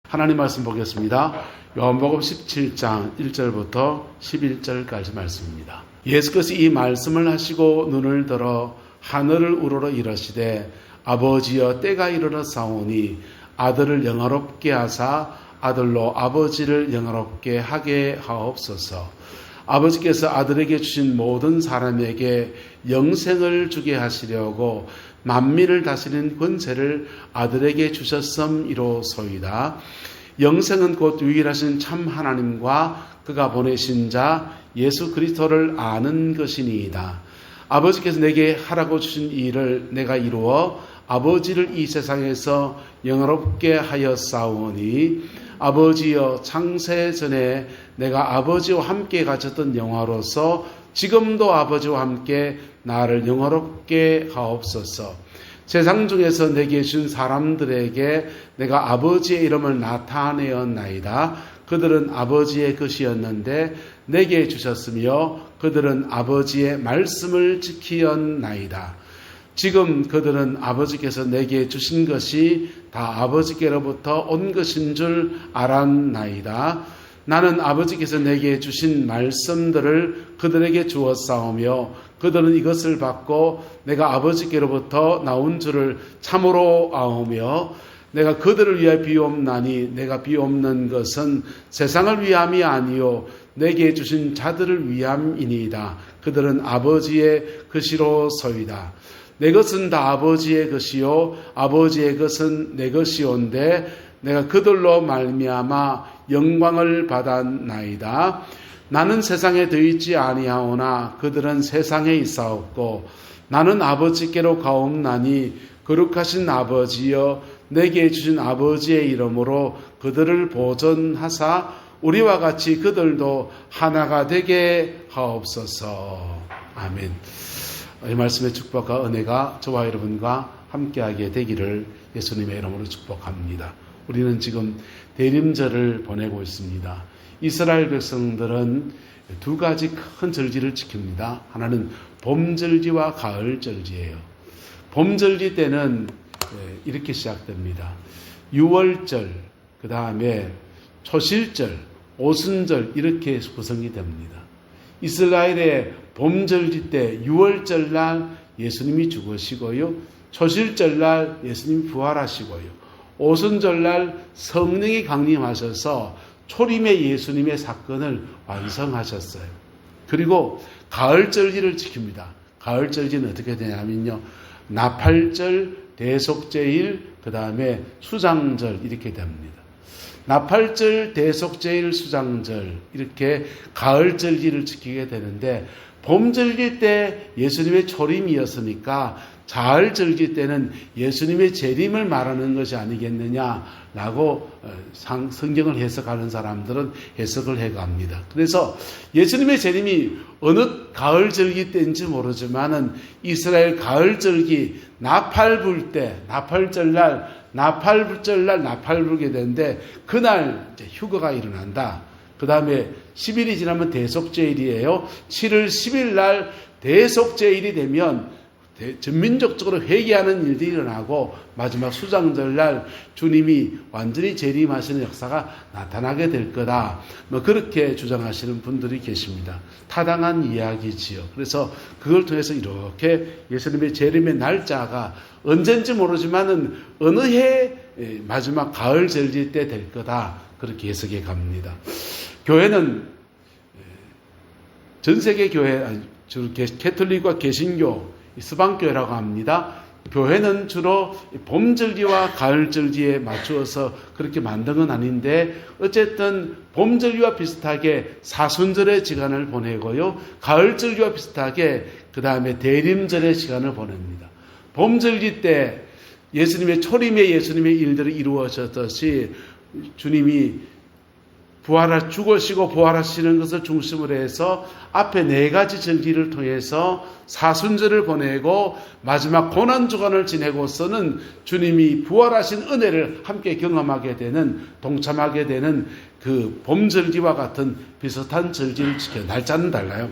하나님 말씀 보겠습니다. 요한복음 17장 1절부터 11절까지 말씀입니다. 예수께서 이 말씀을 하시고 눈을 들어 하늘을 우러러 이르시되 아버지여 때가 이르렀사오니 아들을 영화롭게 하사 아들로 아버지를 영화롭게 하게 하옵소서. 아버지께서 아들에게 주신 모든 사람에게 영생을 주게 하시려고 만민을 다스리는 권세를 아들에게 주셨음이로소이다. 영생은 곧 유일하신 참 하나님과 그가 보내신 자 예수 그리스도를 아는 것이니이다. 아버지께서 내게 하라고 주신 일을 내가 이루어 아버지를 이 세상에서 영화롭게 하였사오니 아버지여 창세 전에 내가 아버지와 함께 가졌던 영화로서 지금도 아버지와 함께 나를 영화롭게 하옵소서. 세상 중에서 내게 준 사람들에게 내가 아버지의 이름을 나타내었나이다. 그들은 아버지의 것이었는데 내게 주셨으며 그들은 아버지의 말씀을 지키었나이다. 지금 그들은 아버지께서 내게 주신 것이 다 아버지께로부터 온 것인 줄 알았나이다. 나는 아버지께서 내게 주신 말씀들을 그들에게 주었사오며 그들은 이것을 받고 내가 아버지께로부터 나온 줄을 참으로 아오며 내가 그들을 위하여 비옵나니 내가 비옵는 것은 세상을 위함이 아니요 내게 주신 자들을 위함이니이다. 그들은 아버지의 것이로소이다. 내 것은 다 아버지의 것이요 아버지의 것은 내 것이온데 내가 그들로 말미암아 영광을 받았나이다. 나는 세상에 더 있지 아니하오나 그들은 세상에 있사옵고 나는 아버지께로 가옵나니 거룩하신 아버지여 내게 주신 아버지의 이름으로 그들을 보존하사 우리와 같이 그들도 하나가 되게 하옵소서. 아멘. 이 말씀의 축복과 은혜가 저와 여러분과 함께하게 되기를 예수님의 이름으로 축복합니다. 우리는 지금 대림절을 보내고 있습니다. 이스라엘 백성들은 두 가지 큰 절기를 지킵니다. 하나는 봄절기와 가을절기예요. 봄절기 때는 이렇게 시작됩니다. 유월절, 그 다음에 초실절, 오순절 이렇게 구성이 됩니다. 이스라엘의 봄절기 때 유월절날 예수님이 죽으시고요. 초실절날 예수님이 부활하시고요. 오순절날 성령이 강림하셔서 초림의 예수님의 사건을 완성하셨어요. 그리고 가을절기를 지킵니다. 가을절기는 어떻게 되냐면요. 나팔절, 대속제일, 그 다음에 수장절 이렇게 됩니다. 나팔절, 대속제일, 수장절 이렇게 가을절기를 지키게 되는데 봄절기 때 예수님의 초림이었으니까 가을절기 때는 예수님의 재림을 말하는 것이 아니겠느냐라고 성경을 해석하는 사람들은 해석을 해갑니다. 그래서 예수님의 재림이 어느 가을절기 때인지 모르지만은 이스라엘 가을절기 나팔 불 때, 나팔절날 나팔 불게 되는데 그날 이제 휴거가 일어난다. 그 다음에 10일이 지나면 대속제일이에요. 7월 10일 날 대속제일이 되면 전민족적으로 회개하는 일들이 일어나고 마지막 수장절 날 주님이 완전히 재림하시는 역사가 나타나게 될 거다. 그렇게 주장하시는 분들이 계십니다. 타당한 이야기지요. 그래서 그걸 통해서 이렇게 예수님의 재림의 날짜가 언젠지 모르지만은 어느 해 마지막 가을 절기 때 될 거다. 그렇게 해석해 갑니다. 교회는 전 세계 교회, 주로 캐톨릭과 개신교, 스방교회라고 합니다. 교회는 주로 봄절기와 가을절기에 맞추어서 그렇게 만든 건 아닌데 어쨌든 봄절기와 비슷하게 사순절의 시간을 보내고요. 가을절기와 비슷하게 그 다음에 대림절의 시간을 보냅니다. 봄절기 때 예수님의 초림의 예수님의 일들이 이루어졌듯이 주님이 죽으시고 부활하시는 것을 중심으로 해서 앞에 네 가지 절기를 통해서 사순절을 보내고 마지막 고난주간을 지내고서는 주님이 부활하신 은혜를 함께 경험하게 되는, 동참하게 되는 그 봄절기와 같은 비슷한 절기를 지켜요. 날짜는 달라요.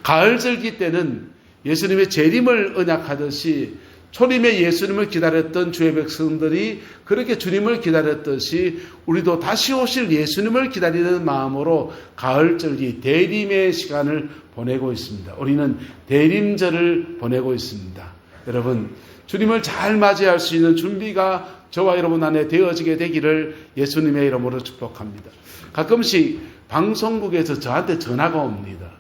가을절기 때는 예수님의 재림을 언약하듯이 초림에 예수님을 기다렸던 주의 백성들이 그렇게 주님을 기다렸듯이 우리도 다시 오실 예수님을 기다리는 마음으로 가을절기 대림의 시간을 보내고 있습니다. 우리는 대림절을 보내고 있습니다. 여러분, 주님을 잘 맞이할 수 있는 준비가 저와 여러분 안에 되어지게 되기를 예수님의 이름으로 축복합니다. 가끔씩 방송국에서 저한테 전화가 옵니다.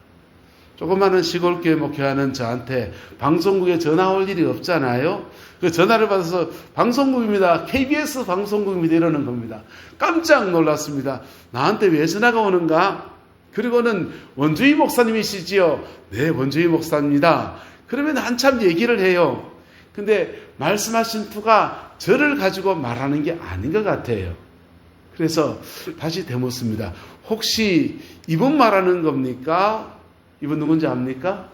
조그마한 시골교회 목회하는 저한테 방송국에 전화 올 일이 없잖아요. 그 전화를 받아서 방송국입니다. KBS 방송국입니다. 이러는 겁니다. 깜짝 놀랐습니다. 나한테 왜 전화가 오는가? 그리고는 원주희 목사님이시지요? 네, 원주희 목사입니다. 그러면 한참 얘기를 해요. 근데 말씀하신 투가 저를 가지고 말하는 게 아닌 것 같아요. 그래서 다시 되묻습니다. 혹시 이분 말하는 겁니까? 이분 누군지 압니까?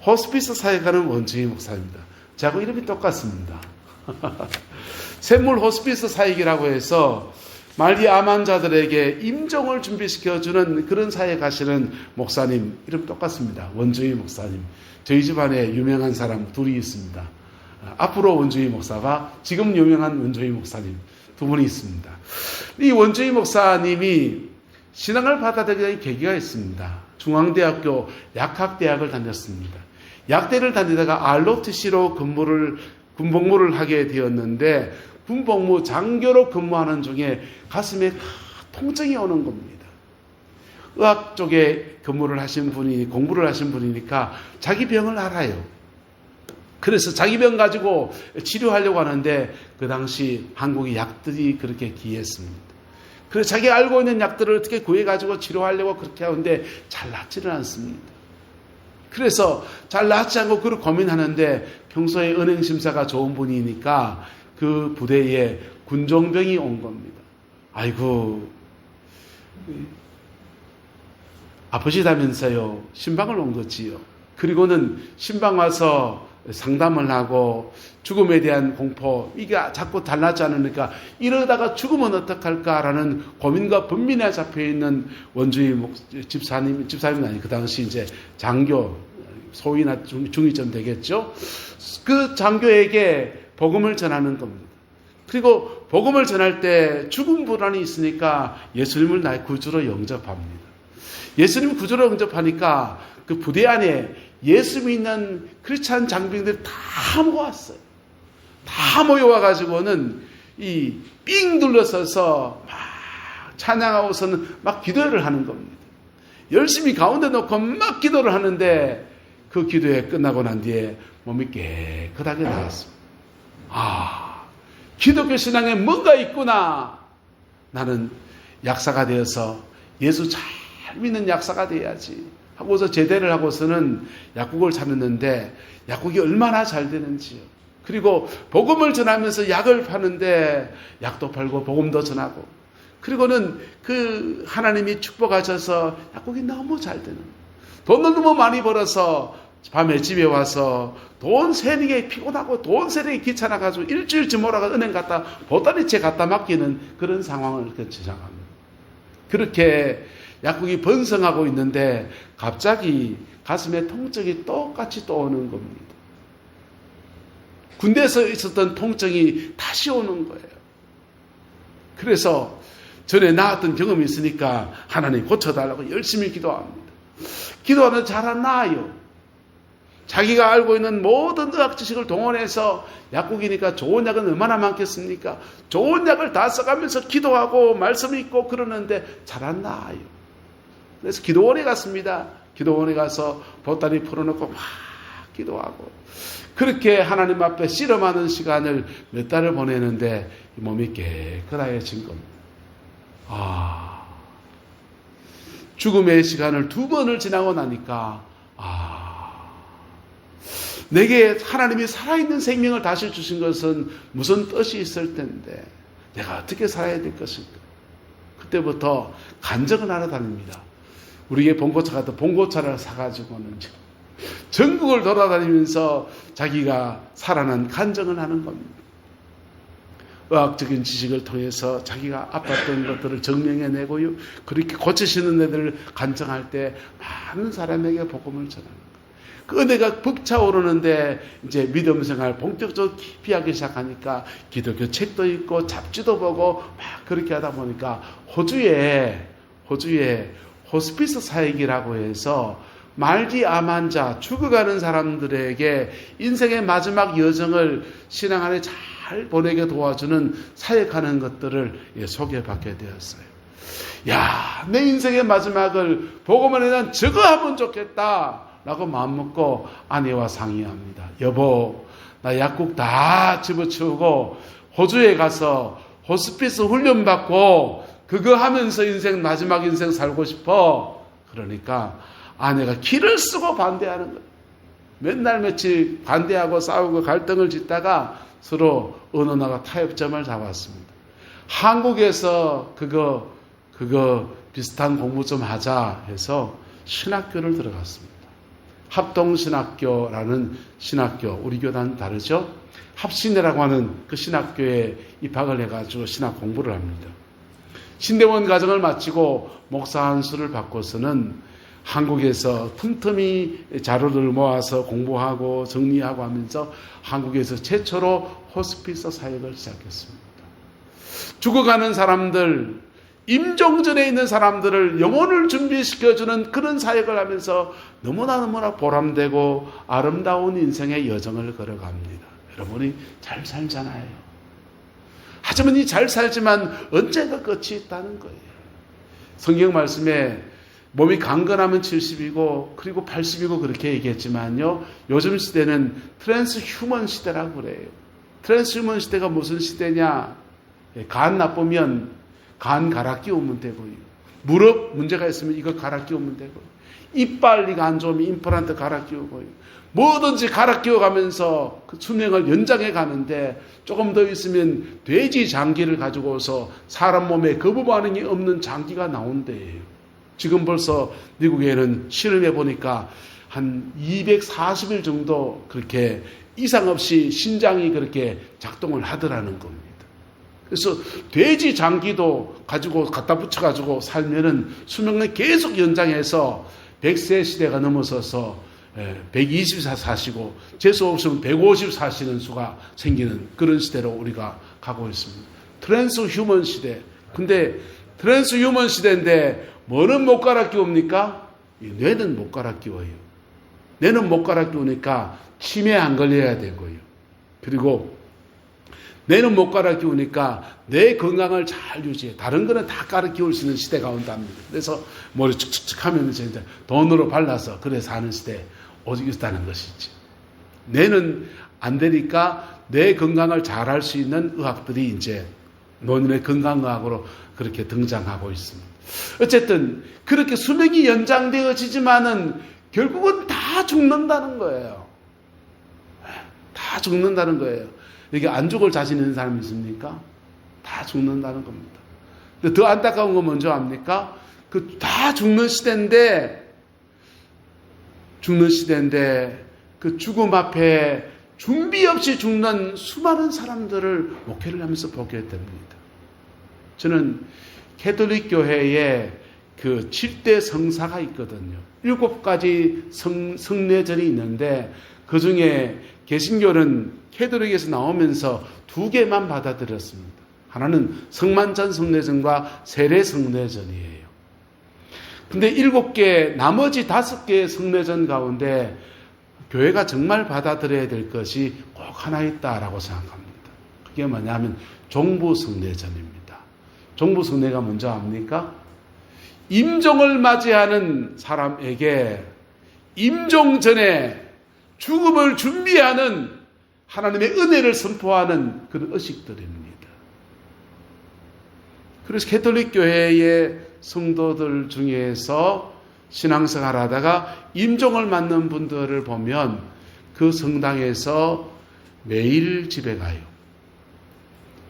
호스피스 사역하는 원주희 목사입니다. 저하고 이름이 똑같습니다. 샘물 호스피스 사역이라고 해서 말기 암 환자들에게 임종을 준비시켜주는 그런 사역하시는 목사님 이름 똑같습니다. 원주희 목사님. 저희 집안에 유명한 사람 둘이 있습니다. 앞으로 원주희 목사가 지금 유명한 원주희 목사님 두 분이 있습니다. 이 원주희 목사님이 신앙을 받아들이는 계기가 있습니다. 중앙대학교 약학대학을 다녔습니다. 약대를 다니다가 ROTC로 군복무를 하게 되었는데 군복무 장교로 근무하는 중에 가슴에 통증이 오는 겁니다. 의학 쪽에 공부를 하신 분이니까 자기 병을 알아요. 그래서 자기 병 가지고 치료하려고 하는데 그 당시 한국의 약들이 그렇게 귀했습니다. 그래서 자기가 알고 있는 약들을 어떻게 구해가지고 치료하려고 그렇게 하는데 잘 낫지는 않습니다. 그래서 잘 낫지 않고 그걸 고민하는데 평소에 은행심사가 좋은 분이니까 그 부대에 군종병이 온 겁니다. 아이고, 아프시다면서요. 신방을 온 거지요. 그리고는 신방 와서 상담을 하고 죽음에 대한 공포, 이게 자꾸 달라지지 않으니까 이러다가 죽으면 어떡할까라는 고민과 번민에 잡혀있는 원주희 집사님은 아니, 그 당시 이제 장교, 소위나 중위쯤 되겠죠. 그 장교에게 복음을 전하는 겁니다. 그리고 복음을 전할 때 죽음 불안이 있으니까 예수님을 나의 구주로 영접합니다. 예수님 구주로 영접하니까 그 부대 안에 예수 믿는 크리스찬 장병들이 다 모았어요. 다 모여와가지고는 삥 둘러서서 막 찬양하고서는 막 기도를 하는 겁니다. 열심히 가운데 놓고 막 기도를 하는데 그 기도에 끝나고 난 뒤에 몸이 깨끗하게 나왔습니다. 기독교 신앙에 뭔가 있구나. 나는 약사가 되어서 예수 잘 믿는 약사가 돼야지 하고서 제대를 하고서는 약국을 차렸는데 약국이 얼마나 잘 되는지요. 그리고 복음을 전하면서 약을 파는데 약도 팔고 복음도 전하고, 그리고는 그 하나님이 축복하셔서 약국이 너무 잘 되는, 돈을 너무 많이 벌어서 밤에 집에 와서 돈 세는 게 피곤하고 돈 세는 게 귀찮아가지고 일주일쯤 몰아가 은행 갔다 보따리채 갖다 맡기는 그런 상황을 시작합니다. 그렇게 약국이 번성하고 있는데 갑자기 가슴에 통증이 똑같이 또 오는 겁니다. 군대에서 있었던 통증이 다시 오는 거예요. 그래서 전에 나았던 경험이 있으니까 하나님 고쳐달라고 열심히 기도합니다. 기도하면 잘 안 나아요. 자기가 알고 있는 모든 의학 지식을 동원해서, 약국이니까 좋은 약은 얼마나 많겠습니까? 좋은 약을 다 써가면서 기도하고 말씀 읽고 그러는데 잘 안 나아요. 그래서 기도원에 갔습니다. 기도원에 가서 보따리 풀어놓고 막 기도하고, 그렇게 하나님 앞에 씨름하는 시간을 몇 달을 보내는데 몸이 깨끗해진 겁니다. 죽음의 시간을 2번을 지나고 나니까 내게 하나님이 살아있는 생명을 다시 주신 것은 무슨 뜻이 있을 텐데 내가 어떻게 살아야 될 것인가. 그때부터 간증을 하러 다닙니다. 우리에게 봉고차가 또 봉고차를 사가지고는 전국을 돌아다니면서 자기가 살아난 간증을 하는 겁니다. 의학적인 지식을 통해서 자기가 아팠던 것들을 증명해내고요. 그렇게 고치시는 애들을 간증할 때 많은 사람에게 복음을 전하는 거예요. 그 은혜가 벅차오르는데 이제 믿음 생활 본격적으로 깊이 하기 시작하니까 기독교 책도 읽고 잡지도 보고 막 그렇게 하다 보니까 호주에 호스피스 사역이라고 해서 말기 암 환자, 죽어가는 사람들에게 인생의 마지막 여정을 신앙 안에 잘 보내게 도와주는 사역하는 것들을 소개받게 되었어요. 야, 내 인생의 마지막을 보고만 해도 난 저거 하면 좋겠다 라고 마음먹고 아내와 상의합니다. 여보, 나 약국 다 집어치우고 호주에 가서 호스피스 훈련받고 그거 하면서 마지막 인생 살고 싶어. 그러니까 아내가 기를 쓰고 반대하는 거예요. 맨날 며칠 반대하고 싸우고 갈등을 짓다가 서로 어느 나라 타협점을 잡았습니다. 한국에서 그거 비슷한 공부 좀 하자 해서 신학교를 들어갔습니다. 합동신학교라는 신학교, 우리 교단은 다르죠? 합신회라고 하는 그 신학교에 입학을 해가지고 신학 공부를 합니다. 신대원 과정을 마치고 목사 안수를 받고서는 한국에서 틈틈이 자료를 모아서 공부하고 정리하고 하면서 한국에서 최초로 호스피스 사역을 시작했습니다. 죽어가는 사람들, 임종전에 있는 사람들을 영혼을 준비시켜주는 그런 사역을 하면서 너무나 보람되고 아름다운 인생의 여정을 걸어갑니다. 여러분이 잘 살잖아요. 하지만 이 잘 살지만 언젠가 끝이 있다는 거예요. 성경 말씀에 몸이 강건하면 70이고 그리고 80이고 그렇게 얘기했지만요. 요즘 시대는 트랜스 휴먼 시대라고 그래요. 트랜스 휴먼 시대가 무슨 시대냐. 간 나쁘면 간 갈아 끼우면 되고요. 무릎 문제가 있으면 이거 갈아 끼우면 되고요. 이빨이가 안 좋으면 임플란트 갈아 끼우고요. 뭐든지 갈아 끼워가면서 그 수명을 연장해 가는데 조금 더 있으면 돼지 장기를 가지고 와서 사람 몸에 거부 반응이 없는 장기가 나온대요. 지금 벌써 미국에는 실험해 보니까 한 240일 정도 그렇게 이상 없이 신장이 그렇게 작동을 하더라는 겁니다. 그래서 돼지 장기도 가지고 갖다 붙여가지고 살면은 수명을 계속 연장해서 100세 시대가 넘어서서 120세 사시고 재수 없으면 150 사시는 수가 생기는 그런 시대로 우리가 가고 있습니다. 트랜스 휴먼 시대. 근데 트랜스 휴먼 시대인데 뭐는 못 갈아 끼웁니까? 뇌는 못 갈아 끼워요. 뇌는 못 갈아 끼우니까 치매 안 걸려야 되고요. 그리고 뇌는 못 갈아 끼우니까 뇌 건강을 잘 유지해. 다른 거는 다 갈아 끼울 수 있는 시대가 온답니다. 그래서 머리 축축축 하면서 이제 돈으로 발라서 그래서 하는 시대에 오직 있다는 것이지. 뇌는 안 되니까 뇌 건강을 잘 할 수 있는 의학들이 이제 노인의 건강의학으로 그렇게 등장하고 있습니다. 어쨌든 그렇게 수명이 연장되어지지만은 결국은 다 죽는다는 거예요. 다 죽는다는 거예요. 이게 안 죽을 자신 있는 사람이 있습니까? 다 죽는다는 겁니다. 근데 더 안타까운 건 뭔지 압니까? 그 다 죽는 시대인데 그 죽음 앞에 준비 없이 죽는 수많은 사람들을 목회를 하면서 보게 됩니다. 저는 캐톨릭 교회에 그 7대 성사가 있거든요. 7가지 성례절이 있는데 그 중에 개신교는 캐톨릭에서 나오면서 2개만 받아들였습니다. 하나는 성만찬 성례전과 세례 성례전이에요. 근데 7개, 나머지 5개의 성례전 가운데 교회가 정말 받아들여야 될 것이 꼭 하나 있다라고 생각합니다. 그게 뭐냐면 종부 성례전입니다. 종부 성례가 뭔지 압니까? 임종을 맞이하는 사람에게 임종 전에 죽음을 준비하는 하나님의 은혜를 선포하는 그런 의식들입니다. 그래서 캐톨릭 교회의 성도들 중에서 신앙생활 하다가 임종을 맞는 분들을 보면 그 성당에서 매일 집에 가요.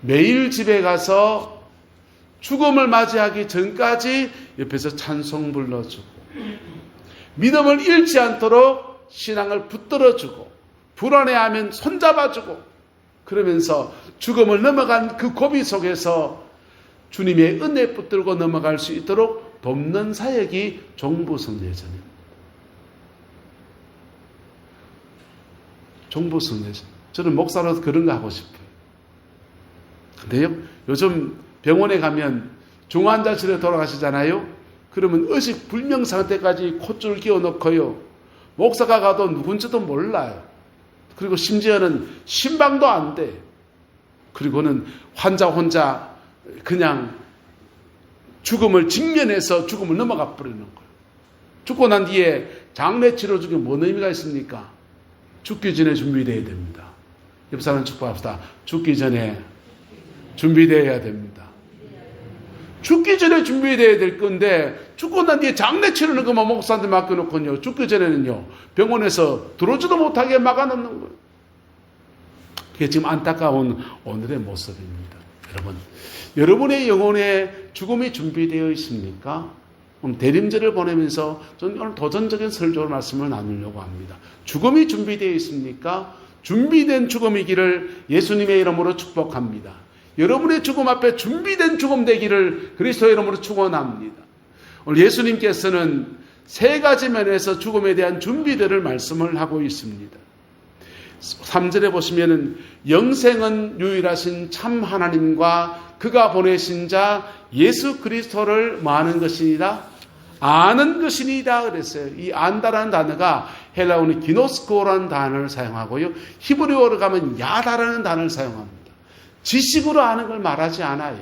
매일 집에 가서 죽음을 맞이하기 전까지 옆에서 찬송 불러주고 믿음을 잃지 않도록 신앙을 붙들어주고 불안해하면 손잡아주고 그러면서 죽음을 넘어간 그 고비 속에서 주님의 은혜 붙들고 넘어갈 수 있도록 돕는 사역이 종부 성례전입니다. 종부승에서. 저는 목사로서 그런 거 하고 싶어요. 근데요, 요즘 병원에 가면 중환자실에 돌아가시잖아요. 그러면 의식 불명 상태까지 콧줄 끼워 넣고요. 목사가 가도 누군지도 몰라요. 그리고 심지어는 신방도 안 돼. 그리고는 환자 혼자 그냥 죽음을 직면해서 죽음을 넘어가 버리는 거예요. 죽고 난 뒤에 장례 치러 주기 뭔 의미가 있습니까? 죽기 전에 준비되어야 됩니다. 옆 사람 축복합시다. 죽기 전에 준비되어야 됩니다. 죽기 전에 준비되어야 될 건데 죽고 난 뒤에 장례 치르는 것만 목사한테 맡겨놓고요. 죽기 전에는요. 병원에서 들어오지도 못하게 막아놓는 거예요. 그게 지금 안타까운 오늘의 모습입니다. 여러분의 영혼에 죽음이 준비되어 있습니까? 오늘 대림절을 보내면서 저는 오늘 도전적인 설교 말씀을 나누려고 합니다. 죽음이 준비되어 있습니까? 준비된 죽음이기를 예수님의 이름으로 축복합니다. 여러분의 죽음 앞에 준비된 죽음 되기를 그리스도의 이름으로 축원합니다. 오늘 예수님께서는 세 가지 면에서 죽음에 대한 준비들을 말씀을 하고 있습니다. 3절에 보시면은 영생은 유일하신 참 하나님과 그가 보내신 자 예수 그리스도를 뭐하는 것이니라? 아는 것이니라 그랬어요. 이 안다라는 단어가 헬라어는 기노스코라는 단어를 사용하고요. 히브리어로 가면 야다라는 단어를 사용합니다. 지식으로 아는 걸 말하지 않아요.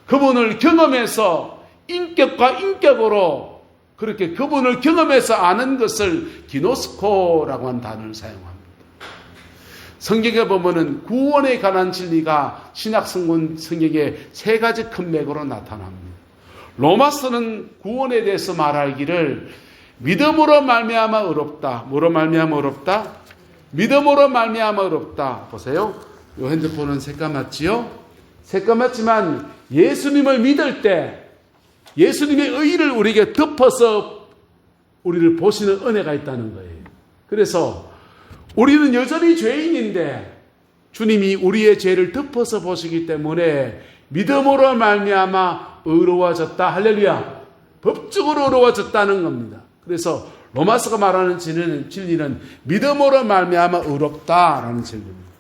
그분을 경험해서 인격과 인격으로 그렇게 그분을 경험해서 아는 것을 기노스코라고 하는 단어를 사용합니다. 성경에 보면은 구원에 관한 진리가 신약 성경에 세 가지 큰 맥으로 나타납니다. 로마서는 구원에 대해서 말하기를 믿음으로 말미암아 의롭다. 뭐로 말미암아 의롭다? 믿음으로 말미암아 의롭다. 보세요. 이 핸드폰은 새까맣지요? 새까맣지만 예수님을 믿을 때 예수님의 의의를 우리에게 덮어서 우리를 보시는 은혜가 있다는 거예요. 그래서 우리는 여전히 죄인인데 주님이 우리의 죄를 덮어서 보시기 때문에 믿음으로 말미암아 의로워졌다. 할렐루야. 법적으로 의로워졌다는 겁니다. 그래서 로마서가 말하는 진리는 믿음으로 말미암아 의롭다라는 진리입니다.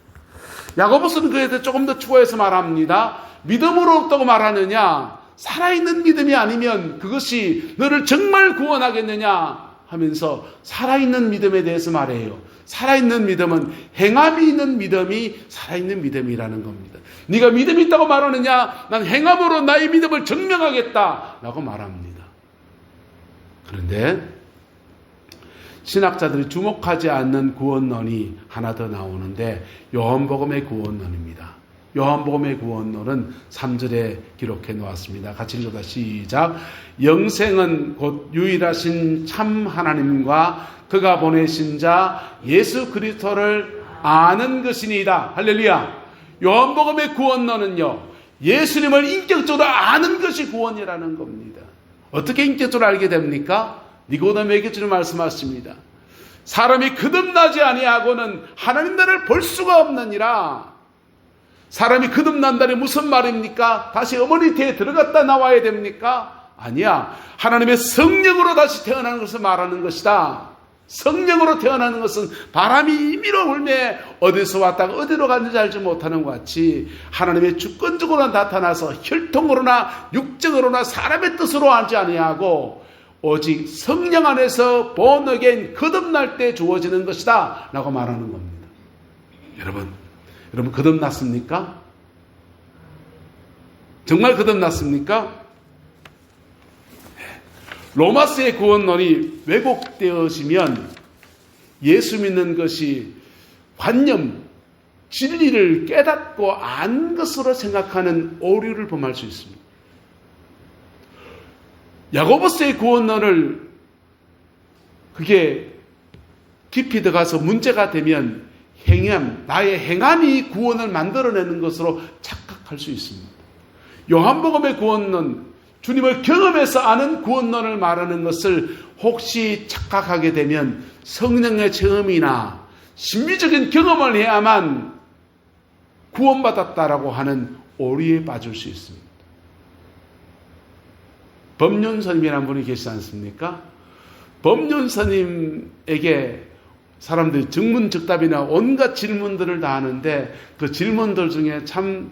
야고보서는 그에 대해 조금 더 추가해서 말합니다. 믿음으로 의롭다고 말하느냐? 살아있는 믿음이 아니면 그것이 너를 정말 구원하겠느냐 하면서 살아있는 믿음에 대해서 말해요. 살아있는 믿음은 행함이 있는 믿음이 살아있는 믿음이라는 겁니다. 네가 믿음이 있다고 말하느냐? 난 행함으로 나의 믿음을 증명하겠다 라고 말합니다. 그런데 신학자들이 주목하지 않는 구원론이 하나 더 나오는데 요한복음의 구원론입니다. 요한복음의 구원론은 3절에 기록해 놓았습니다. 같이 읽어봐. 시작. 영생은 곧 유일하신 참 하나님과 그가 보내신 자 예수 그리스도를 아는 것이니이다. 할렐루야. 요한복음의 구원론은요, 예수님을 인격적으로 아는 것이 구원이라는 겁니다. 어떻게 인격적으로 알게 됩니까? 니고데모에게 주님 말씀하십니다. 사람이 거듭나지 아니하고는 하나님 나라를 볼 수가 없느니라. 사람이 거듭난다니 무슨 말입니까? 다시 어머니 태에 들어갔다 나와야 됩니까? 아니야. 하나님의 성령으로 다시 태어나는 것을 말하는 것이다. 성령으로 태어나는 것은 바람이 임의로 불매 어디서 왔다가 어디로 갔는지 알지 못하는 것 같이 하나님의 주권적으로 나타나서 혈통으로나 육정으로나 사람의 뜻으로 하지 아니하고 오직 성령 안에서 born again 거듭날 때 주어지는 것이다 라고 말하는 겁니다. 여러분 거듭났습니까? 정말 거듭났습니까? 로마서의 구원론이 왜곡되어지면 예수 믿는 것이 관념, 진리를 깨닫고 안 것으로 생각하는 오류를 범할 수 있습니다. 야고보서의 구원론을 그게 깊이 들어가서 문제가 되면 행함, 나의 행함이 구원을 만들어내는 것으로 착각할 수 있습니다. 요한복음의 구원론, 주님을 경험해서 아는 구원론을 말하는 것을 혹시 착각하게 되면 성령의 체험이나 심리적인 경험을 해야만 구원받았다라고 하는 오류에 빠질 수 있습니다. 법륜스님이라는 분이 계시지 않습니까? 법륜스님에게 사람들이 즉문즉답이나 온갖 질문들을 다 하는데 그 질문들 중에 참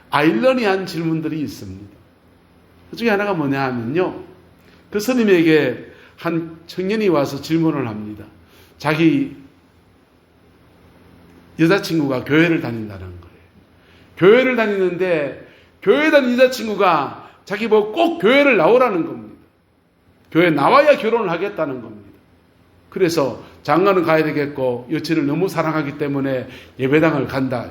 아이러니한 질문들이 있습니다. 그 중에 하나가 뭐냐 하면요. 그 스님에게 한 청년이 와서 질문을 합니다. 자기 여자친구가 교회를 다닌다는 거예요. 교회를 다니는데 교회 다니는 여자친구가 자기 뭐 꼭 교회를 나오라는 겁니다. 교회 나와야 결혼을 하겠다는 겁니다. 그래서 장가는 가야 되겠고 여친을 너무 사랑하기 때문에 예배당을 간다.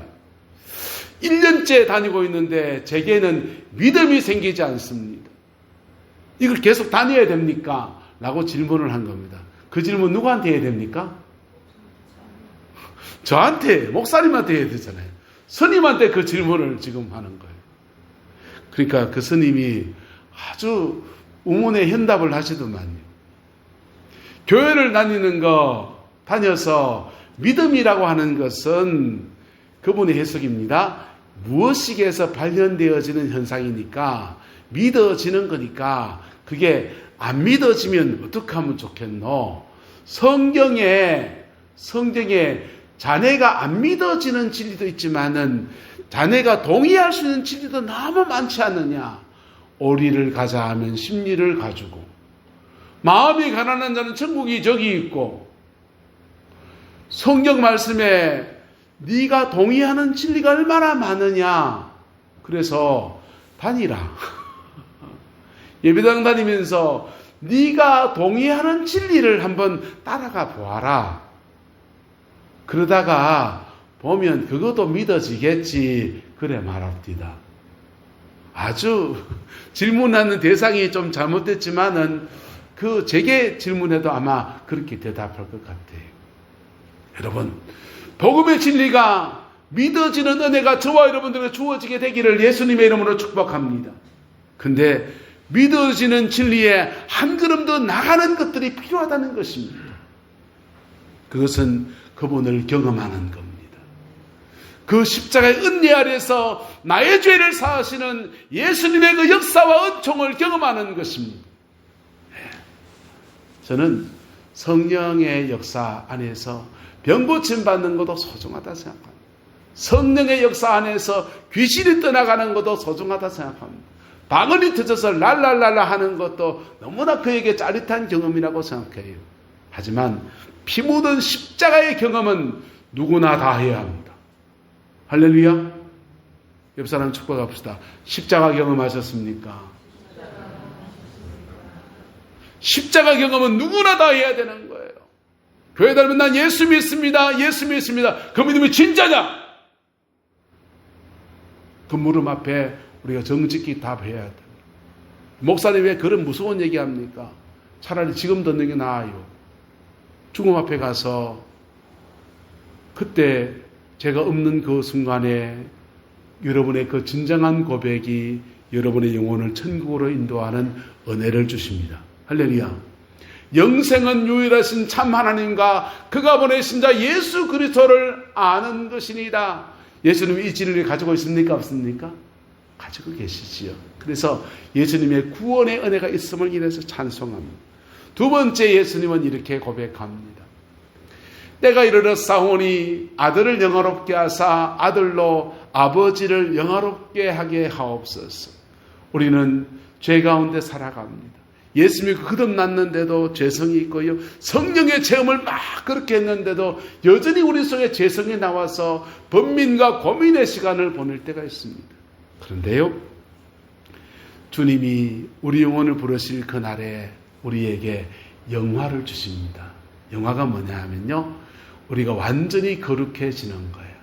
1년째 다니고 있는데 제게는 믿음이 생기지 않습니다. 이걸 계속 다녀야 됩니까? 라고 질문을 한 겁니다. 그 질문 누구한테 해야 됩니까? 저한테, 목사님한테 해야 되잖아요. 스님한테 그 질문을 지금 하는 거예요. 그러니까 그 스님이 아주 우문의 현답을 하시더만요. 교회를 다녀서 믿음이라고 하는 것은 그분의 해석입니다. 무엇식에서 발현되어지는 현상이니까 믿어지는 거니까 그게 안 믿어지면 어떻게 하면 좋겠노? 성경에 자네가 안 믿어지는 진리도 있지만은 자네가 동의할 수 있는 진리도 너무 많지 않느냐? 오리를 가자 하면 심리를 가지고 마음이 가난한 자는 천국이 저기 있고 성경 말씀에 네가 동의하는 진리가 얼마나 많으냐? 그래서 다니라. 예배당 다니면서 네가 동의하는 진리를 한번 따라가 보아라. 그러다가 보면 그것도 믿어지겠지. 그래 말합니다. 아주 질문하는 대상이 좀 잘못됐지만은 제게 질문해도 아마 그렇게 대답할 것 같아요. 여러분, 복음의 진리가 믿어지는 은혜가 저와 여러분들에게 주어지게 되기를 예수님의 이름으로 축복합니다. 근데 믿어지는 진리에 한 걸음 더 나가는 것들이 필요하다는 것입니다. 그것은 그분을 경험하는 겁니다. 그 십자가의 은혜 아래서 나의 죄를 사하시는 예수님의 그 역사와 은총을 경험하는 것입니다. 저는 성령의 역사 안에서 병고침 받는 것도 소중하다 생각합니다. 성령의 역사 안에서 귀신이 떠나가는 것도 소중하다 생각합니다. 방언이 터져서 랄랄랄라 하는 것도 너무나 그에게 짜릿한 경험이라고 생각해요. 하지만 피 묻은 십자가의 경험은 누구나 다 해야 합니다. 할렐루야. 옆 사람 축복합시다. 십자가 경험하셨습니까? 십자가 경험은 누구나 다 해야 되는 거예요. 교회 다니면 난 예수 믿습니다. 예수 믿습니다. 그 믿음이 진짜냐? 그 물음 앞에 우리가 정직히 답해야 됩니다. 목사님 왜 그런 무서운 얘기합니까? 차라리 지금 듣는 게 나아요. 죽음 앞에 가서 그때 제가 없는 그 순간에 여러분의 그 진정한 고백이 여러분의 영혼을 천국으로 인도하는 은혜를 주십니다. 할렐루야. 영생은 유일하신 참 하나님과 그가 보내신 자 예수 그리스도를 아는 것이니이다. 예수님이 이 진리를 가지고 있습니까? 없습니까? 가지고 계시지요. 그래서 예수님의 구원의 은혜가 있음을 인해서 찬송합니다. 두 번째, 예수님은 이렇게 고백합니다. 때가 이르러 싸우니 아들을 영화롭게 하사 아들로 아버지를 영화롭게 하게 하옵소서. 우리는 죄 가운데 살아갑니다. 예수 믿고 거듭났는데도 죄성이 있고요. 성령의 체험을 막 그렇게 했는데도 여전히 우리 속에 죄성이 나와서 번민과 고민의 시간을 보낼 때가 있습니다. 그런데요, 주님이 우리 영혼을 부르실 그날에 우리에게 영화를 주십니다. 영화가 뭐냐 하면요, 우리가 완전히 거룩해지는 거예요.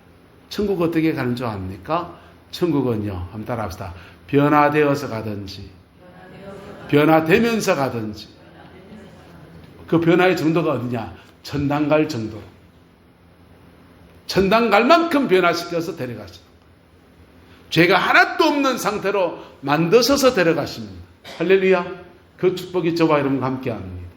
천국 어떻게 가는 줄 압니까? 천국은요, 한번 따라합시다. 변화되어서 가든지 변화되면서 가든지. 그 변화의 정도가 어디냐? 천당 갈 정도로. 천당 갈 만큼 변화시켜서 데려가십니다. 죄가 하나도 없는 상태로 만드셔서 데려가십니다. 할렐루야. 그 축복이 저와 여러분과 함께합니다.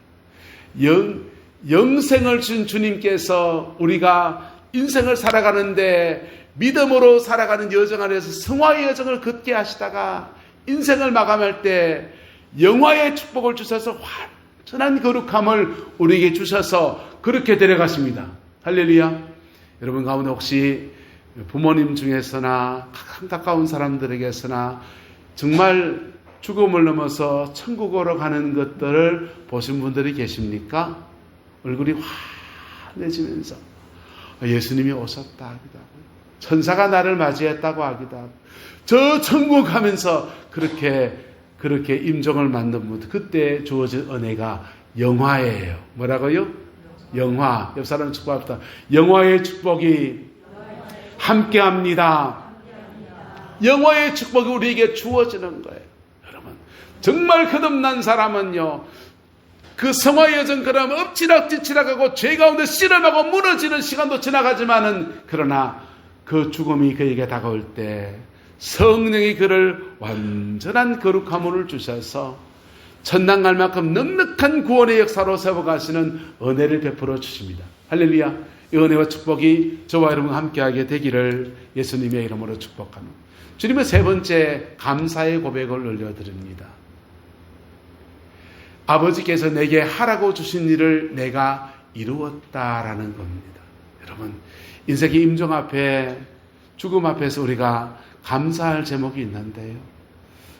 영생을 준 주님께서 우리가 인생을 살아가는데 믿음으로 살아가는 여정 안에서 성화의 여정을 걷게 하시다가 인생을 마감할 때 영화의 축복을 주셔서 완전한 거룩함을 우리에게 주셔서 그렇게 데려가십니다. 할렐루야. 여러분 가운데 혹시 부모님 중에서나 가까운 사람들에게서나 정말 죽음을 넘어서 천국으로 가는 것들을 보신 분들이 계십니까? 얼굴이 환해지면서 예수님이 오셨다 하기도 하고 천사가 나를 맞이했다고 하기도 하고 저 천국 가면서 그렇게 임종을 만든 분들, 그때 주어진 은혜가 영화예요. 뭐라고요? 영화. 옆 사람 축복합니다. 영화의 축복이 함께합니다. 영화의 축복이 우리에게 주어지는 거예요. 여러분, 정말 거듭난 사람은요, 그 성화의 여정 그러면 엎치락뒤 치락하고 죄 가운데 씨름하고 무너지는 시간도 지나가지만은, 그러나 그 죽음이 그에게 다가올 때 성령이 그를 완전한 거룩함을 주셔서 천당 갈 만큼 넉넉한 구원의 역사로 세워가시는 은혜를 베풀어 주십니다. 할렐루야. 이 은혜와 축복이 저와 여러분 함께하게 되기를 예수님의 이름으로 축복합니다. 주님의 세 번째 감사의 고백을 올려드립니다. 아버지께서 내게 하라고 주신 일을 내가 이루었다라는 겁니다. 여러분, 인생의 임종 앞에, 죽음 앞에서 우리가 감사할 제목이 있는데요.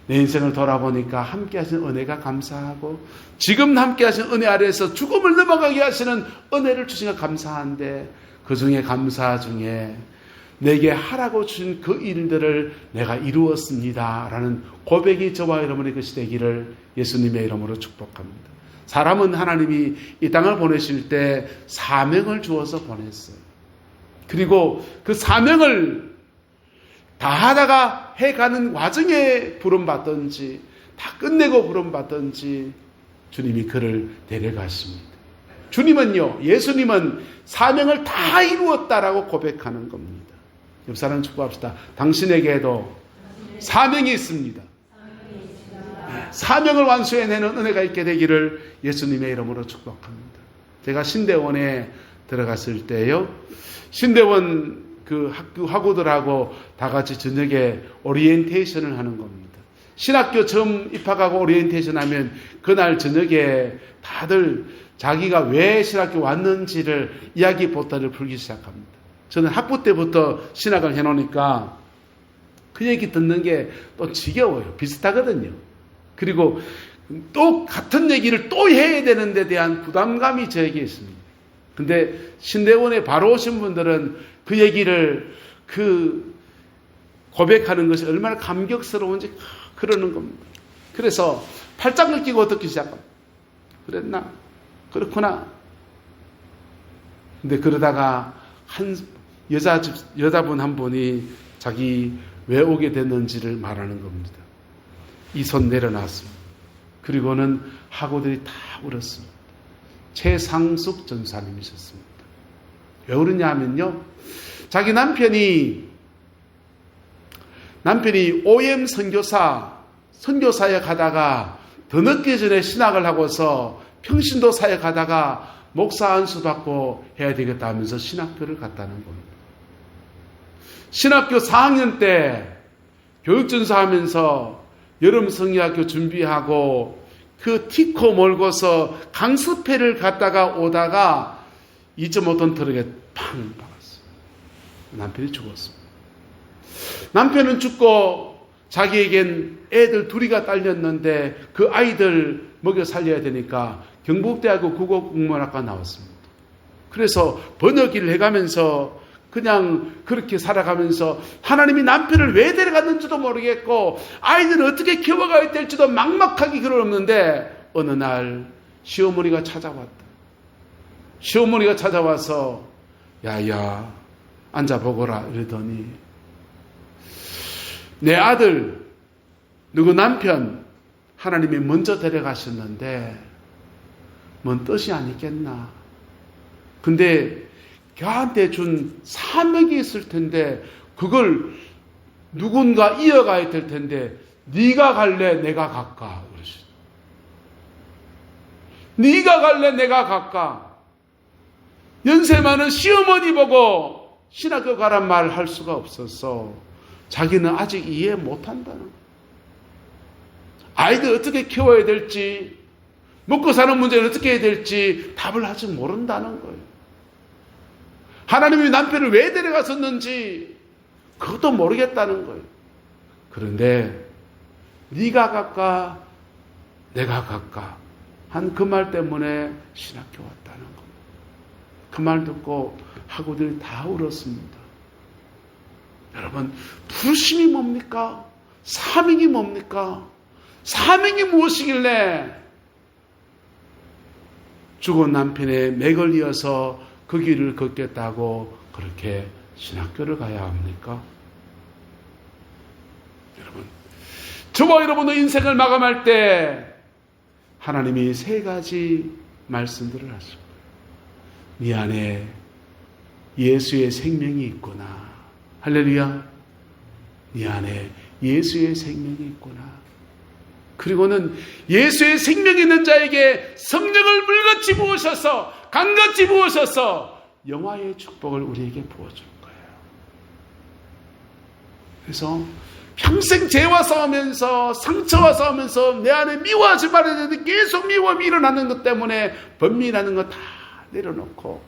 내 인생을 돌아보니까 함께 하신 은혜가 감사하고, 지금 함께 하신 은혜 아래에서 죽음을 넘어가게 하시는 은혜를 주시니까 감사한데, 그 중에 감사 중에 내게 하라고 주신 그 일들을 내가 이루었습니다 라는 고백이 저와 여러분의 것이 되기를 예수님의 이름으로 축복합니다. 사람은 하나님이 이 땅을 보내실 때 사명을 주어서 보냈어요. 그리고 그 사명을 다 하다가 해가는 과정에 부름받든지 다 끝내고 부름받든지 주님이 그를 데려가십니다. 주님은요, 예수님은 사명을 다 이루었다라고 고백하는 겁니다. 옆 사람 축복합시다. 당신에게도 사명이 있습니다. 사명을 완수해내는 은혜가 있게 되기를 예수님의 이름으로 축복합니다. 제가 신대원에 들어갔을 때요, 신대원 그 학교 학우들하고 다 같이 저녁에 오리엔테이션을 하는 겁니다. 신학교 처음 입학하고 오리엔테이션 하면 그날 저녁에 다들 자기가 왜 신학교 왔는지를 이야기 보따리를 풀기 시작합니다. 저는 학부 때부터 신학을 해놓으니까 그 얘기 듣는 게 또 지겨워요. 비슷하거든요. 그리고 또 같은 얘기를 또 해야 되는 데 대한 부담감이 저에게 있습니다. 근데 신대원에 바로 오신 분들은 그 얘기를 고백하는 것이 얼마나 감격스러운지 그러는 겁니다. 그래서 팔짱을 끼고 듣기 시작합니다. 그랬나? 그렇구나. 근데 그러다가 여자분 한 분이 자기 왜 오게 됐는지를 말하는 겁니다. 이 손 내려놨습니다. 그리고는 학우들이 다 울었습니다. 최상숙 전사님이셨습니다. 왜 그러냐 하면요, 자기 남편이 OM 선교사에 가다가 더 늦기 전에 신학을 하고서 평신도 사에 가다가 목사 안수 받고 해야 되겠다 하면서 신학교를 갔다는 겁니다. 신학교 4학년 때 교육전사 하면서 여름 성리학교 준비하고 그 티코 몰고서 강습회를 갔다가 오다가 2.5톤 트럭에 팡 박았어요. 남편이 죽었습니다. 남편은 죽고 자기에겐 애들 둘이가 딸렸는데 그 아이들 먹여 살려야 되니까 경북대학교 국어국문학과 나왔습니다. 그래서 번역 일을 해가면서 그냥 그렇게 살아가면서 하나님이 남편을 왜 데려갔는지도 모르겠고 아이들을 어떻게 키워가야 될지도 막막하게 그러는데 어느 날 시어머니가 찾아왔다. 시어머니가 찾아와서 야야 앉아보거라 이러더니 내 아들 누구 남편 하나님이 먼저 데려가셨는데 뭔 뜻이 아니겠나. 근데 걔한테 준 사명이 있을 텐데 그걸 누군가 이어가야 될 텐데 네가 갈래 내가 갈까 그러시죠. 네가 갈래 내가 갈까. 연세 많은 시어머니 보고 신학교 가란 말 할 수가 없어서 자기는 아직 이해 못한다는 거예요. 아이들 어떻게 키워야 될지 먹고 사는 문제를 어떻게 해야 될지 답을 아직 모른다는 거예요. 하나님이 남편을 왜 데려갔었는지 그것도 모르겠다는 거예요. 그런데 네가 갈까 내가 갈까 한 그 말 때문에 신학교 왔다는 겁니다. 그 말 듣고 학우들이 다 울었습니다. 여러분, 부르심이 뭡니까? 사명이 뭡니까? 사명이 무엇이길래 죽은 남편의 맥을 이어서 그 길을 걷겠다고 그렇게 신학교를 가야 합니까? 여러분, 저와 여러분의 인생을 마감할 때 하나님이 세 가지 말씀들을 하십니다. 네 안에 예수의 생명이 있구나. 할렐루야. 네 안에 예수의 생명이 있구나. 그리고는 예수의 생명이 있는 자에게 성령을 물같이 부으셔서 강같이 부으셔서 영화의 축복을 우리에게 부어줄 거예요. 그래서 평생 죄와 싸우면서 상처와 싸우면서 내 안에 미워하지 말아야 되는데 계속 미워함이 일어나는 것 때문에 번민하는 거 다 내려놓고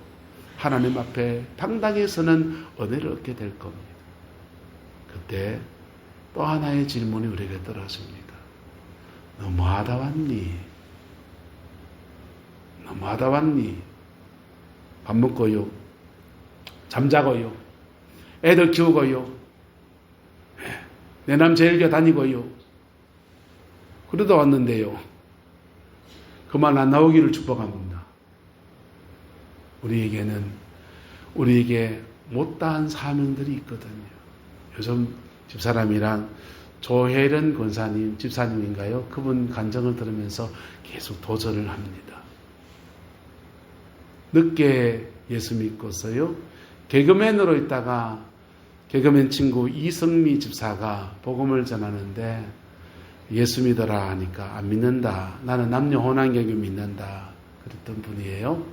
하나님 앞에 당당히 서는 은혜를 얻게 될 겁니다. 그때 또 하나의 질문이 우리에게 떨어집니다. 너 뭐 하다 왔니? 너 뭐 하다 왔니? 밥 먹고요. 잠자고요. 애들 키우고요. 내 남 제일교 다니고요. 그러다 왔는데요. 그만 안 나오기를 축복합니다. 우리에게 못다한 사명들이 있거든요. 요즘 집사람이랑 조혜련 권사님, 집사님인가요? 그분 간증을 들으면서 계속 도전을 합니다. 늦게 예수 믿고서요. 개그맨으로 있다가 개그맨 친구 이성미 집사가 복음을 전하는데 예수 믿어라 하니까 안 믿는다. 나는 남녀 혼합교회 믿는다. 그랬던 분이에요.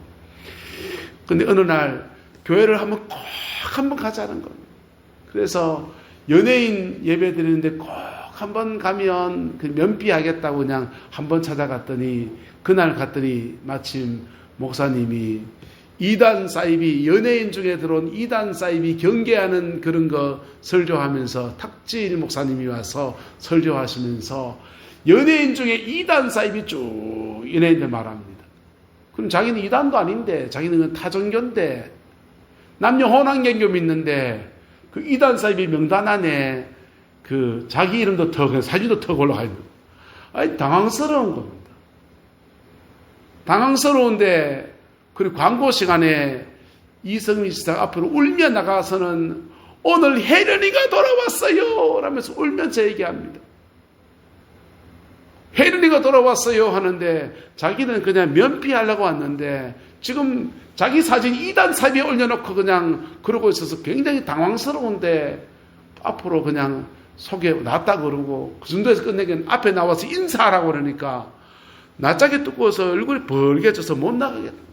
근데 어느 날 교회를 꼭 한번 가자는 겁니다. 그래서 연예인 예배 드리는데 꼭 한번 가면 그 면피하겠다고 그냥 한번 찾아갔더니 그날 갔더니 마침 목사님이 이단 사이비 연예인 중에 들어온 이단 사이비 경계하는 그런 거 설교하면서 탁지일 목사님이 와서 설교하시면서 연예인 중에 이단 사이비 쭉 연예인들 말합니다. 그럼 자기는 이단도 아닌데 자기는 타종교인데 남녀 혼합교회 믿는데 그 이단 사이비 명단 안에 그 자기 이름도 턱 사진도 턱 올라가 있는 거예요. 아니 당황스러운 겁니다. 당황스러운데 그리고 광고 시간에 이성민 씨가 앞으로 울며 나가서는 오늘 혜련이가 돌아왔어요 라면서 울면서 얘기합니다. 혜련이가 돌아왔어요 하는데 자기는 그냥 면피하려고 왔는데 지금 자기 사진 2단 사비에 올려놓고 그냥 그러고 있어서 굉장히 당황스러운데 앞으로 그냥 소개 낫다 그러고 그 정도에서 끝내기는 앞에 나와서 인사하라고 그러니까 낯짝이 두꺼워서 얼굴이 벌개져서 못 나가겠다.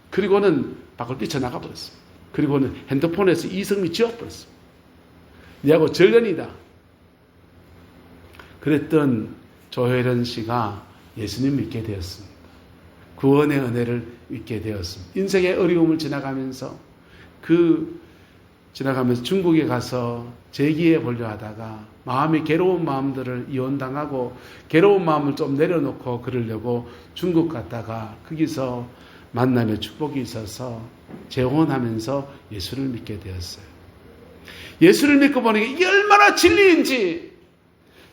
그리고는 밖을 뛰쳐나가 버렸습니다. 그리고는 핸드폰에서 이성미 지워버렸습니다. 니하고 절연이다. 그랬던 조혜련 씨가 예수님 믿게 되었습니다. 구원의 은혜를 믿게 되었습니다. 인생의 어려움을 지나가면서 중국에 가서 재기에 보려 하다가 마음이 괴로운 마음들을 이혼당하고 괴로운 마음을 좀 내려놓고 그러려고 중국 갔다가 거기서 만남의 축복이 있어서 재혼하면서 예수를 믿게 되었어요. 예수를 믿고 보니까 이게 얼마나 진리인지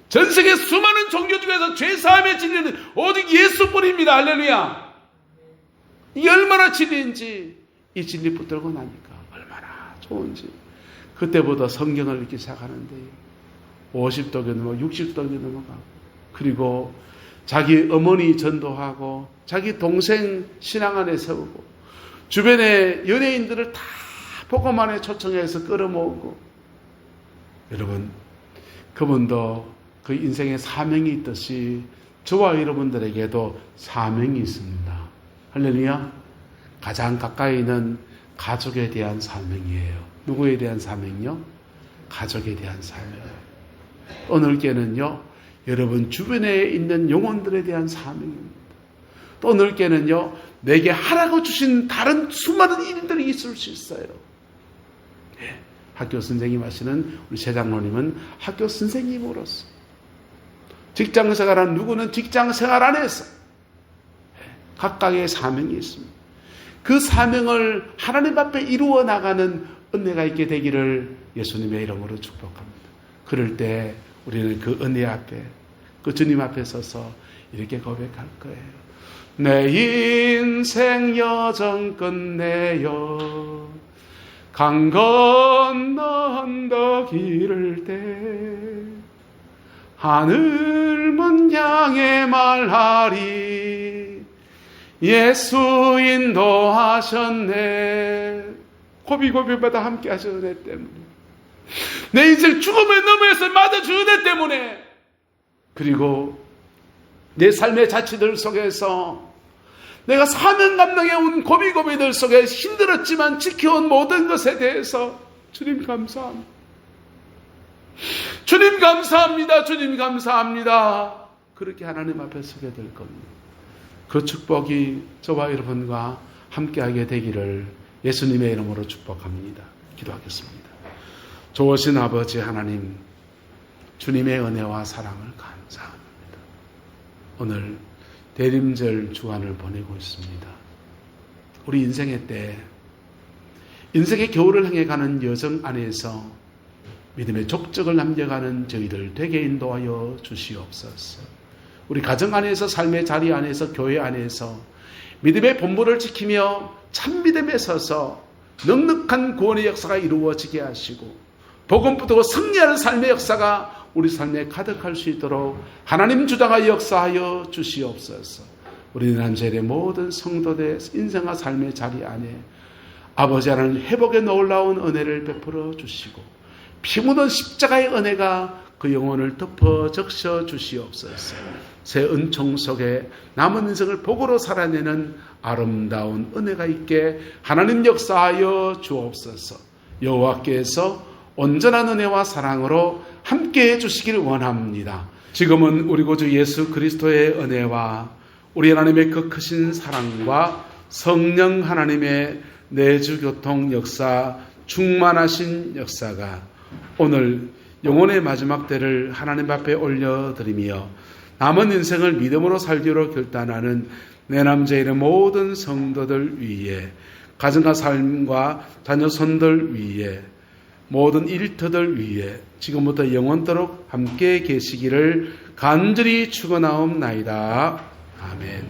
전 세계 수많은 종교 중에서 죄사함의 진리는 오직 예수뿐입니다. 할렐루야. 이게 얼마나 진리인지 이 진리 붙들고 나니까 얼마나 좋은지 그때부터 성경을 읽기 시작하는데 50독이 넘어가고 60독이 넘어가고 그리고 자기 어머니 전도하고 자기 동생 신앙 안에 세우고 주변의 연예인들을 다 복음만에 초청해서 끌어모으고 여러분 그분도 그 인생에 사명이 있듯이 저와 여러분들에게도 사명이 있습니다. 할렐루야. 가장 가까이 있는 가족에 대한 사명이에요. 누구에 대한 사명이요? 가족에 대한 사명. 오늘 교회는요 여러분 주변에 있는 영혼들에 대한 사명입니다. 또 넓게는요, 내게 하라고 주신 다른 수많은 일들이 있을 수 있어요. 예, 학교 선생님 하시는 우리 세장로님은 학교 선생님으로서, 직장생활한 누구는 직장생활 안에서 각각의 사명이 있습니다. 그 사명을 하나님 앞에 이루어 나가는 은혜가 있게 되기를 예수님의 이름으로 축복합니다. 그럴 때 우리는 그 은혜 앞에, 그 주님 앞에 서서 이렇게 고백할 거예요. 내 인생 여정 끝내요 강 건너 언덕 이를 때 하늘문 향해 말하리 예수 인도하셨네. 고비고비마다 함께 하신 은혜 때문에, 내 인생 죽음의 너머에서 맞아준 은혜 때문에, 그리고 내 삶의 자취들 속에서 내가 사명 감당해 온 고비고비들 속에 힘들었지만 지켜온 모든 것에 대해서 주님 감사합니다. 주님 감사합니다. 주님 감사합니다. 그렇게 하나님 앞에 서게 될 겁니다. 그 축복이 저와 여러분과 함께하게 되기를 예수님의 이름으로 축복합니다. 기도하겠습니다. 좋으신 아버지 하나님, 주님의 은혜와 사랑을 감사합니다. 오늘 대림절 주간을 보내고 있습니다. 우리 인생의 때, 인생의 겨울을 향해 가는 여정 안에서 믿음의 족적을 남겨가는 저희들 되게 인도하여 주시옵소서. 우리 가정 안에서, 삶의 자리 안에서, 교회 안에서 믿음의 본부를 지키며 참 믿음에 서서 넉넉한 구원의 역사가 이루어지게 하시고 복음 붙들고 승리하는 삶의 역사가 우리 삶에 가득할 수 있도록 하나님 주장하여 역사하여 주시옵소서. 우리 난젤의 모든 성도들의 인생과 삶의 자리 안에 아버지 하나님 회복의 놀라운 은혜를 베풀어 주시고 피 묻은 십자가의 은혜가 그 영혼을 덮어 적셔 주시옵소서. 새 은총 속에 남은 인생을 복으로 살아내는 아름다운 은혜가 있게 하나님 역사하여 주옵소서. 여호와께서 온전한 은혜와 사랑으로 함께해 주시기를 원합니다. 지금은 우리 구주 예수 그리스도의 은혜와 우리 하나님의 그 크신 사랑과 성령 하나님의 내주교통 역사, 충만하신 역사가 오늘 영혼의 마지막 때를 하나님 앞에 올려드리며 남은 인생을 믿음으로 살기로 결단하는 내 남자의 모든 성도들 위에, 가정과 삶과 자녀 손들 위에, 모든 일터들 위에 지금부터 영원토록 함께 계시기를 간절히 축원하옵나이다. 아멘.